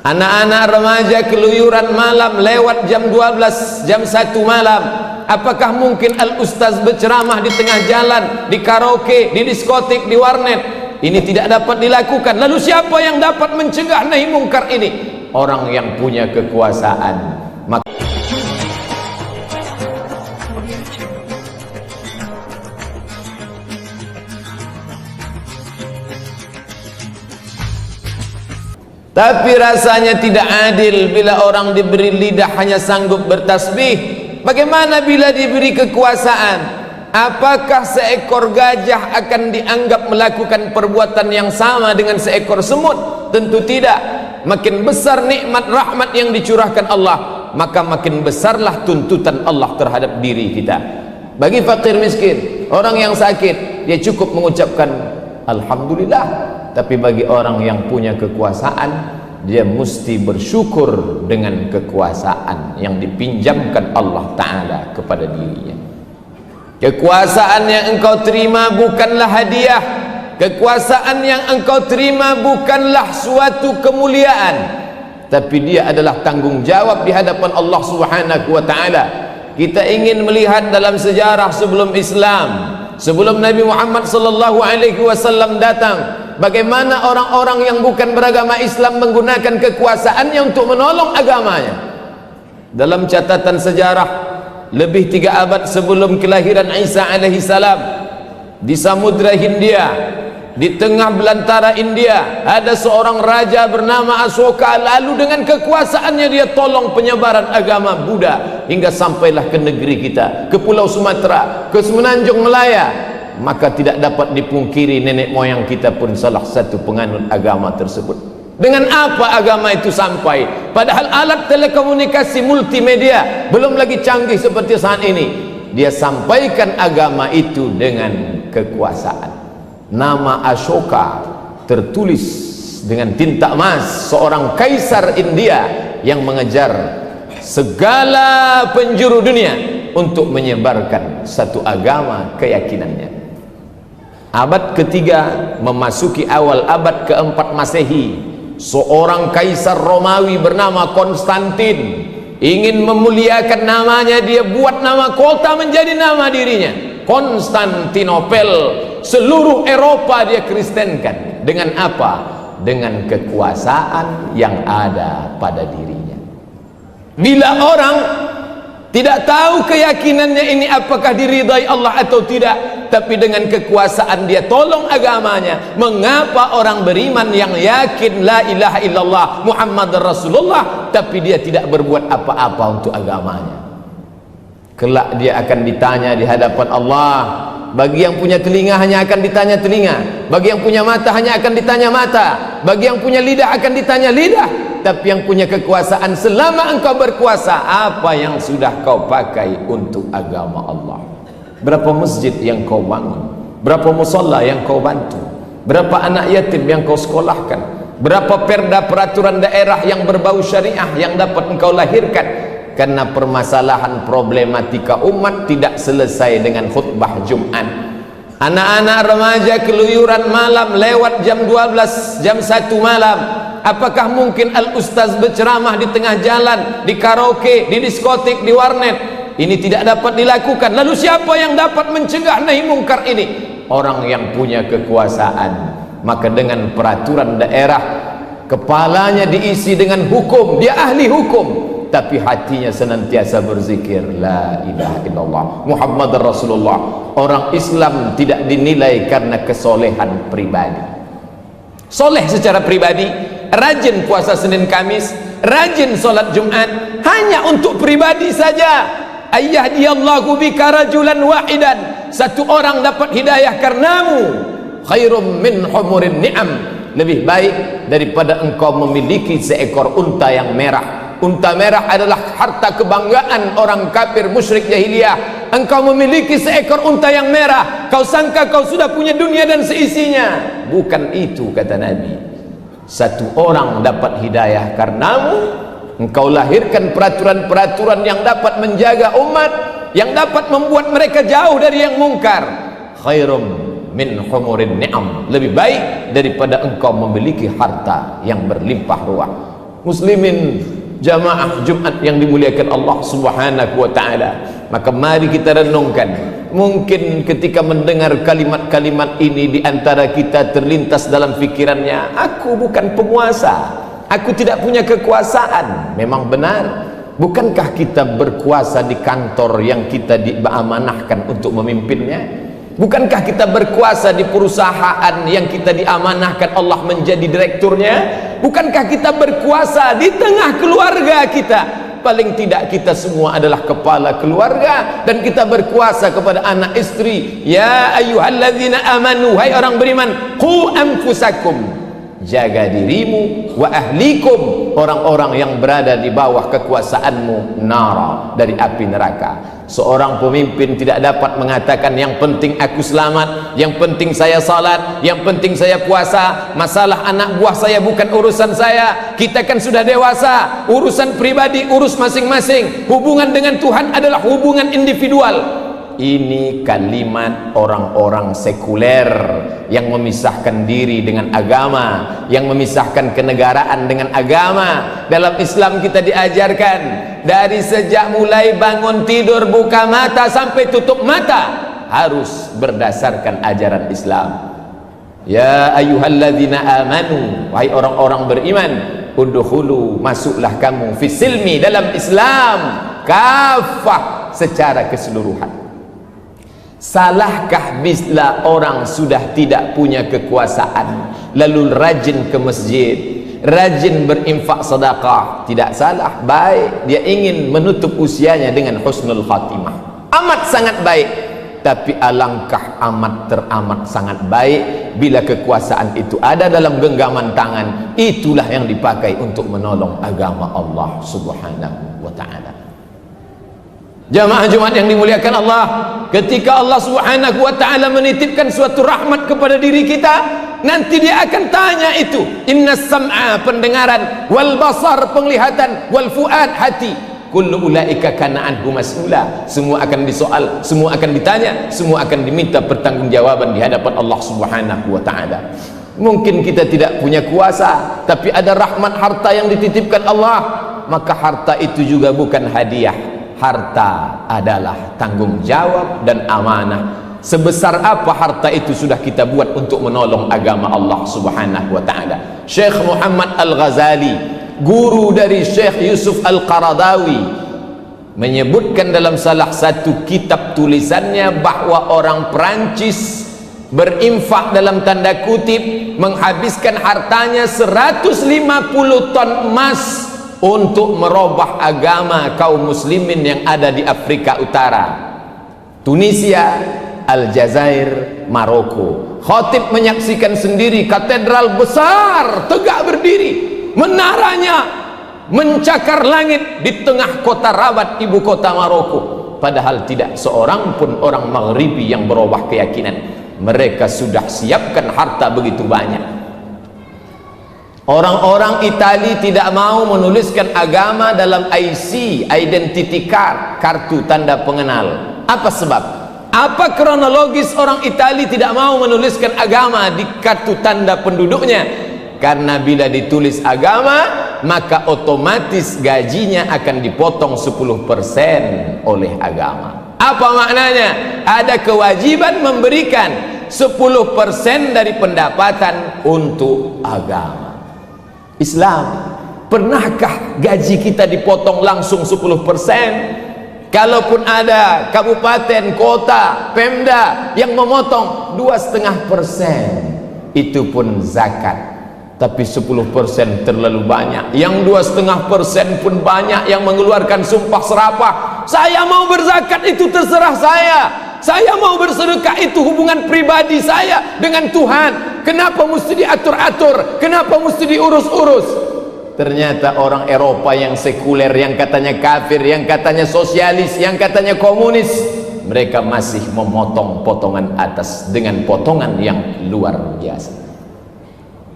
Anak-anak remaja keluyuran malam lewat jam 12, jam 1 malam. Apakah mungkin al-ustaz berceramah di tengah jalan, di karaoke, di diskotik, di warnet? Ini tidak dapat dilakukan. Lalu siapa yang dapat mencegah nahi mungkar ini? Orang yang punya kekuasaan. Tapi rasanya tidak adil bila orang diberi lidah hanya sanggup bertasbih. Bagaimana bila diberi kekuasaan? Apakah seekor gajah akan dianggap melakukan perbuatan yang sama dengan seekor semut? Tentu tidak. Makin besar nikmat rahmat yang dicurahkan Allah, maka makin besarlah tuntutan Allah terhadap diri kita. Bagi fakir miskin, orang yang sakit, dia cukup mengucapkan alhamdulillah. Tapi bagi orang yang punya kekuasaan, dia mesti bersyukur dengan kekuasaan yang dipinjamkan Allah Ta'ala kepada dirinya. Kekuasaan yang engkau terima bukanlah hadiah. Kekuasaan yang engkau terima bukanlah suatu kemuliaan, tapi dia adalah tanggung jawab di hadapan Allah Subhanahu wa Ta'ala. Kita ingin melihat dalam sejarah sebelum Islam, sebelum Nabi Muhammad sallallahu alaihi wasallam datang, bagaimana orang-orang yang bukan beragama Islam menggunakan kekuasaannya untuk menolong agamanya. Dalam catatan sejarah, lebih 3 abad sebelum kelahiran Isa alaihi salam, di Samudra Hindia, di tengah belantara India, ada seorang raja bernama Asoka. Lalu dengan kekuasaannya dia tolong penyebaran agama Buddha hingga sampailah ke negeri kita, ke Pulau Sumatera, ke Semenanjung Melaya. Maka tidak dapat dipungkiri nenek moyang kita pun salah satu penganut agama tersebut. Dengan apa agama itu sampai? Padahal alat telekomunikasi multimedia belum lagi canggih seperti saat ini. Dia sampaikan agama itu dengan kekuasaan. Nama Ashoka tertulis dengan tinta emas, seorang kaisar India yang mengejar segala penjuru dunia untuk menyebarkan satu agama keyakinannya. Abad ketiga memasuki awal abad keempat Masehi, seorang kaisar Romawi bernama Konstantin ingin memuliakan namanya. Dia buat nama kota menjadi nama dirinya, Konstantinopel. Seluruh Eropa dia kristenkan. Dengan apa? Dengan kekuasaan yang ada pada dirinya. Bila orang tidak tahu keyakinannya ini apakah diridai Allah atau tidak, tapi dengan kekuasaan dia tolong agamanya. Mengapa orang beriman yang yakin la ilaha illallah Muhammad Rasulullah, tapi dia tidak berbuat apa-apa untuk agamanya? Kelak dia akan ditanya di hadapan Allah. Bagi yang punya telinga hanya akan ditanya telinga, bagi yang punya mata hanya akan ditanya mata, bagi yang punya lidah akan ditanya lidah. Tapi yang punya kekuasaan, selama engkau berkuasa, apa yang sudah kau pakai untuk agama Allah? Berapa masjid yang kau bangun? Berapa musalla yang kau bantu? Berapa anak yatim yang kau sekolahkan? Berapa perda peraturan daerah yang berbau syariah yang dapat engkau lahirkan? Karena permasalahan problematika umat tidak selesai dengan khutbah Jumat. Anak-anak remaja keluyuran malam lewat jam 12, jam 1 malam. Apakah mungkin al-ustaz berceramah di tengah jalan, di karaoke, di diskotik, di warnet? Ini tidak dapat dilakukan. Lalu siapa yang dapat mencegah nahi mungkar ini? Orang yang punya kekuasaan. Maka dengan peraturan daerah, kepalanya diisi dengan hukum, dia ahli hukum, tapi hatinya senantiasa berzikir la ilaha illallah Muhammad Rasulullah. Orang Islam tidak dinilai karena kesolehan pribadi. Soleh secara pribadi, rajin puasa Senin Kamis, rajin solat Jumat, hanya untuk pribadi saja. Ayyahdiyallahu bika rajulan wahidan, satu orang dapat hidayah karenamu, khairum min humurin ni'am, lebih baik daripada engkau memiliki seekor unta yang merah. Unta merah adalah harta kebanggaan orang kafir musyrik jahiliyah. Engkau memiliki seekor unta yang merah, kau sangka kau sudah punya dunia dan seisinya. Bukan itu kata Nabi. Satu orang dapat hidayah karenamu, engkau lahirkan peraturan-peraturan yang dapat menjaga umat, yang dapat membuat mereka jauh dari yang mungkar. Khairum min humurin ni'am, lebih baik daripada engkau memiliki harta yang berlimpah ruah. muslimin jamaah Jumat yang dimuliakan Allah Subhanahu wa taala. Maka mari kita renungkan, mungkin ketika mendengar kalimat-kalimat ini di antara kita terlintas dalam pikirannya, aku bukan penguasa, aku tidak punya kekuasaan. Memang benar. Bukankah kita berkuasa di kantor yang kita diamanahkan untuk memimpinnya? Bukankah kita berkuasa di perusahaan yang kita diamanahkan Allah menjadi direkturnya? Bukankah kita berkuasa di tengah keluarga kita? Paling tidak kita semua adalah kepala keluarga, dan kita berkuasa kepada anak istri. Ya ayyuhalladzina amanu, hai orang beriman, qu anfusakum, jaga dirimu, wa ahlikum, orang-orang yang berada di bawah kekuasaanmu, nara, dari api neraka. Seorang pemimpin tidak dapat mengatakan yang penting aku selamat, yang penting saya salat, yang penting saya puasa, masalah anak buah saya bukan urusan saya. Kita kan sudah dewasa, urusan pribadi urus masing-masing, hubungan dengan Tuhan adalah hubungan individual. Ini kalimat orang-orang sekuler yang memisahkan diri dengan agama, yang memisahkan kenegaraan dengan agama. Dalam Islam kita diajarkan dari sejak mulai bangun tidur, buka mata sampai tutup mata harus berdasarkan ajaran Islam. Ya ayyuhalladzina amanu, wahai orang-orang beriman, udkhulu, masuklah kamu, fisilmi, dalam Islam, kafah, secara keseluruhan. Salahkah bila orang sudah tidak punya kekuasaan lalu rajin ke masjid, rajin berinfak sedekah? Tidak salah, baik. Dia ingin menutup usianya dengan husnul khatimah, amat sangat baik. Tapi alangkah amat teramat sangat baik bila kekuasaan itu ada dalam genggaman tangan, itulah yang dipakai untuk menolong agama Allah Subhanahu wa ta'ala. Jamaah Jumat yang dimuliakan Allah, ketika Allah Subhanahu wa ta'ala menitipkan suatu rahmat kepada diri kita, nanti dia akan tanya itu. Innas sam'a, pendengaran, wal basar, penglihatan, wal fuad, hati, kullu ulaika kana anhu mas'ula. Semua akan disoal, semua akan ditanya, semua akan diminta pertanggungjawaban di hadapan Allah Subhanahu wa ta'ala. Mungkin kita tidak punya kuasa, tapi ada rahmat harta yang dititipkan Allah, maka harta itu juga bukan hadiah. Harta adalah tanggung jawab dan amanah. Sebesar apa harta itu sudah kita buat untuk menolong agama Allah Subhanahu wa ta'ala. Syekh Muhammad Al-Ghazali, guru dari Syekh Yusuf Al-Qaradawi, menyebutkan dalam salah satu kitab tulisannya bahwa orang Perancis berinfak dalam tanda kutip, menghabiskan hartanya 150 ton emas untuk merubah agama kaum muslimin yang ada di Afrika Utara, Tunisia, Aljazair, Maroko. Khatib menyaksikan sendiri katedral besar tegak berdiri, menaranya mencakar langit di tengah kota Rabat, ibu kota Maroko. Padahal tidak seorang pun orang Maghribi yang berubah keyakinan. Mereka sudah siapkan harta begitu banyak. Orang-orang Itali tidak mau menuliskan agama dalam IC, identity card, kartu tanda pengenal. Apa sebab? Apa kronologis orang Itali tidak mau menuliskan agama di kartu tanda penduduknya? Karena bila ditulis agama, maka otomatis gajinya akan dipotong 10% oleh agama. Apa maknanya? Ada kewajiban memberikan 10% dari pendapatan untuk agama. Islam, pernahkah gaji kita dipotong langsung 10%? Kalaupun ada kabupaten, kota, pemda yang memotong 2,5%, itu pun zakat. Tapi 10% terlalu banyak. Yang 2,5% pun banyak yang mengeluarkan sumpah serapah. Saya mau berzakat, itu terserah saya. Saya mau bersedekah, itu hubungan pribadi saya dengan Tuhan. Kenapa mesti diatur-atur? Kenapa mesti diurus-urus? Ternyata orang Eropa yang sekuler, yang katanya kafir, yang katanya sosialis, yang katanya komunis, mereka masih memotong potongan atas dengan potongan yang luar biasa.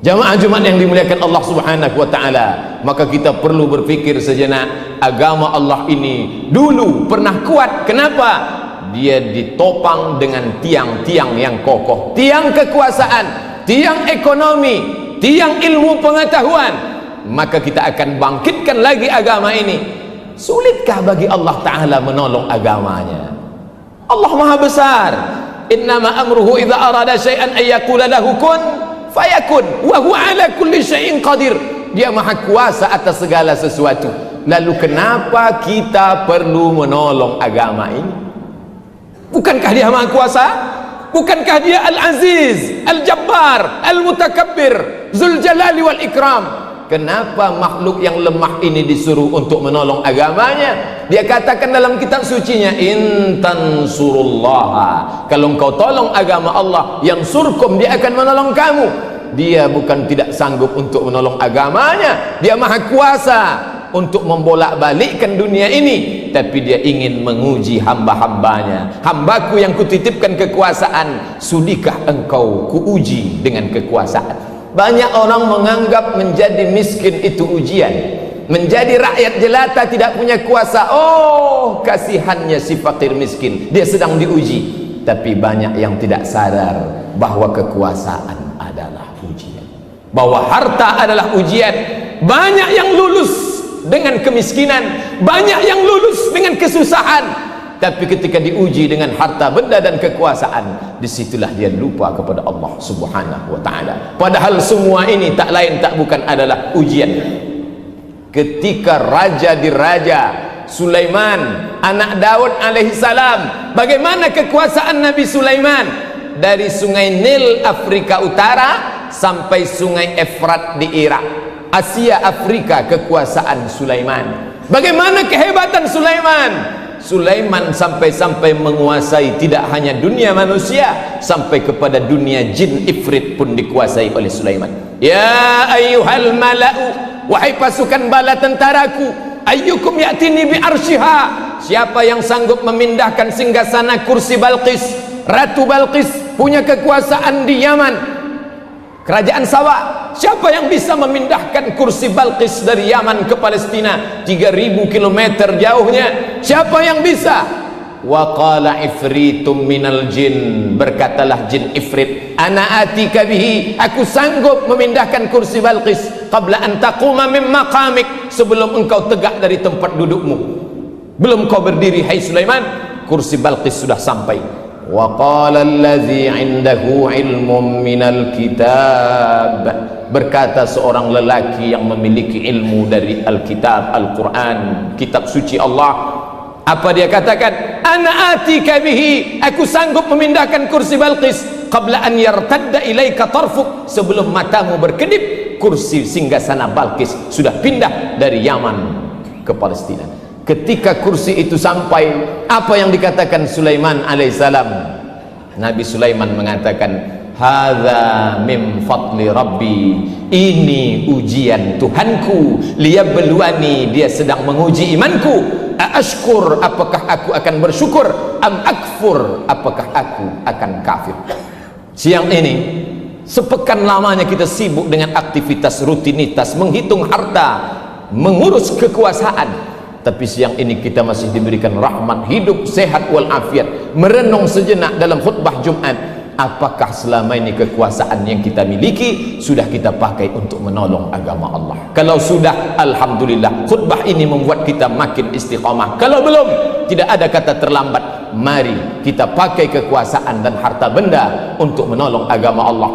Jamaah Jumat yang dimuliakan Allah Subhanahu wa ta'ala, maka kita perlu berpikir sejenak. Agama Allah ini dulu pernah kuat. Kenapa? Dia ditopang dengan tiang-tiang yang kokoh, tiang kekuasaan, tiang ekonomi, tiang ilmu pengetahuan. maka kita akan bangkitkan lagi agama ini. Sulitkah bagi Allah Ta'ala menolong agamanya? Allah Maha Besar. Innama amruhu idza arada syai'an ay yaqula lahu kun fayakun wa huwa ala kulli syai'in qadir. Dia Maha Kuasa atas segala sesuatu. Lalu kenapa kita perlu menolong agama ini? Bukankah dia Maha Kuasa? Bukankah dia Al-Aziz, Al-Jabbar, Al-Mutakabbir, Zul Jalali wal Ikram? Kenapa makhluk yang lemah ini disuruh untuk menolong agamanya? Dia katakan dalam kitab sucinya, in tansurullaha, kalau engkau tolong agama Allah, yang surkum, dia akan menolong kamu. Dia bukan tidak sanggup untuk menolong agamanya, dia Maha Kuasa untuk membolak-balikkan dunia ini, tapi dia ingin menguji hamba-hambanya. Hambaku yang kutitipkan kekuasaan, sudikah engkau kuuji dengan kekuasaan? Banyak orang menganggap menjadi miskin itu ujian, menjadi rakyat jelata tidak punya kuasa. Oh, kasihannya si fakir miskin, dia sedang diuji. Tapi banyak yang tidak sadar bahwa kekuasaan adalah ujian, bahwa harta adalah ujian. Banyak yang lulus dengan kemiskinan, banyak yang lulus dengan kesusahan, tapi ketika diuji dengan harta benda dan kekuasaan, disitulah dia lupa kepada Allah Subhanahu wa ta'ala. Padahal semua ini tak lain tak bukan adalah ujian. Ketika raja diraja, Sulaiman anak Daud alaihi salam, bagaimana kekuasaan Nabi Sulaiman? Dari sungai Nil Afrika Utara sampai sungai Efrat di Irak, Asia Afrika, kekuasaan Sulaiman. Bagaimana kehebatan Sulaiman? Sulaiman sampai-sampai menguasai tidak hanya dunia manusia, sampai kepada dunia jin ifrit pun dikuasai oleh Sulaiman. Ya ayyuhal mala'u, wahai pasukan bala tentaraku, ayyukum ya'tini bi arsyiha, siapa yang sanggup memindahkan singgasana kursi Balqis, Ratu Balqis punya kekuasaan di Yaman, kerajaan Sabah. Siapa yang bisa memindahkan kursi Balqis dari Yaman ke Palestina, 3000 km jauhnya? Siapa yang bisa? Wa qala ifritum minal jin, berkatalah jin ifrit, ana atika bihi, aku sanggup memindahkan kursi Balqis qabla an taquma min maqamik, sebelum engkau tegak dari tempat dudukmu. Belum kau berdiri hai Sulaiman, kursi Balqis sudah sampai. Wa qala allazi indahu ilmun minal kitab, berkata seorang lelaki yang memiliki ilmu dari Alkitab, Al-Quran, kitab suci Allah. Apa dia katakan? Ana atika bihi, aku sanggup memindahkan kursi Balqis qabla an yartadda ilaika tarfuk, sebelum matamu berkedip, kursi singgasana Balqis sudah pindah dari Yaman ke Palestina. Ketika kursi itu sampai, apa yang dikatakan Sulaiman alaihissalam? Nabi Sulaiman mengatakan, hadza min fadli rabbi, ini ujian Tuhanku, liyabluwani, dia sedang menguji imanku. Ashkur, apakah aku akan bersyukur, am akfur, apakah aku akan kafir. Siang ini sepekan lamanya kita sibuk dengan aktivitas rutinitas, menghitung harta, mengurus kekuasaan, tapi siang ini kita masih diberikan rahmat hidup sehat walafiat, merenung sejenak dalam khutbah Jumat. Apakah selama ini kekuasaan yang kita miliki sudah kita pakai untuk menolong agama Allah? Kalau sudah, alhamdulillah, khutbah ini membuat kita makin istiqamah. Kalau belum, tidak ada kata terlambat. Mari kita pakai kekuasaan dan harta benda untuk menolong agama Allah.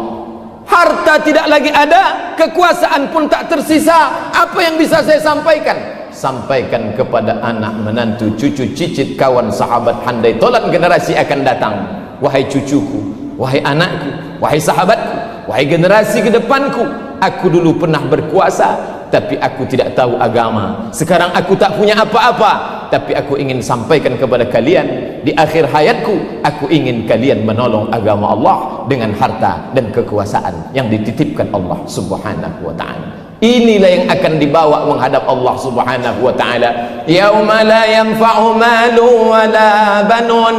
Harta tidak lagi ada, kekuasaan pun tak tersisa. Apa yang bisa saya sampaikan? Sampaikan kepada anak, menantu, cucu, cicit, kawan, sahabat, handai tolan generasi akan datang. Wahai cucuku, wahai anakku, wahai sahabatku, wahai generasi ke depanku, aku dulu pernah berkuasa, tapi aku tidak tahu agama. Sekarang aku tak punya apa-apa, tapi aku ingin sampaikan kepada kalian, di akhir hayatku, aku ingin kalian menolong agama Allah dengan harta dan kekuasaan yang dititipkan Allah Subhanahu wa ta'ala. Inilah yang akan dibawa menghadap Allah Subhanahu wa ta'ala. Yauma la yanfa'u malu wa la banun,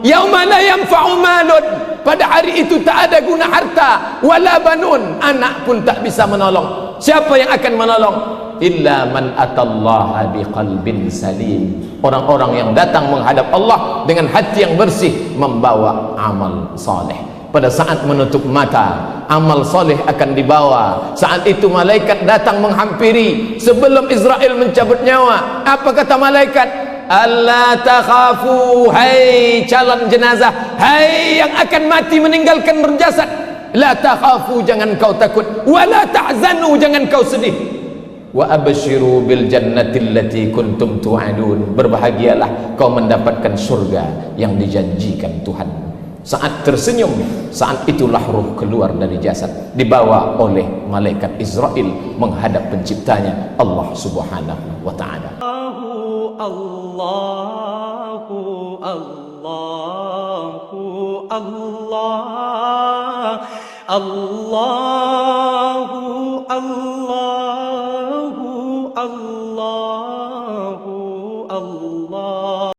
yauma la yanfa'u malun, pada hari itu tak ada guna harta, wala banun, anak pun tak bisa menolong. Siapa yang akan menolong? Illa man atallaha biqalbin salim, orang-orang yang datang menghadap Allah dengan hati yang bersih, membawa amal saleh. Pada saat menutup mata, amal soleh akan dibawa. Saat itu malaikat datang menghampiri. Sebelum Israel mencabut nyawa, apa kata malaikat? Allah takhafu, hai calon jenazah, hai yang akan mati meninggalkan berjasad, la takhafu, jangan kau takut, wa la tahzanu, jangan kau sedih, wa abshiru bil jannati allati kuntum tu'adun, berbahagialah kau mendapatkan surga yang dijanjikan Tuhan. Saat tersenyum, saat itulah ruh keluar dari jasad, dibawa oleh malaikat Israel menghadap penciptanya Allah Subhanahu wa ta'ala. Allahu Allahu Allah, Allahu Allahu Allah.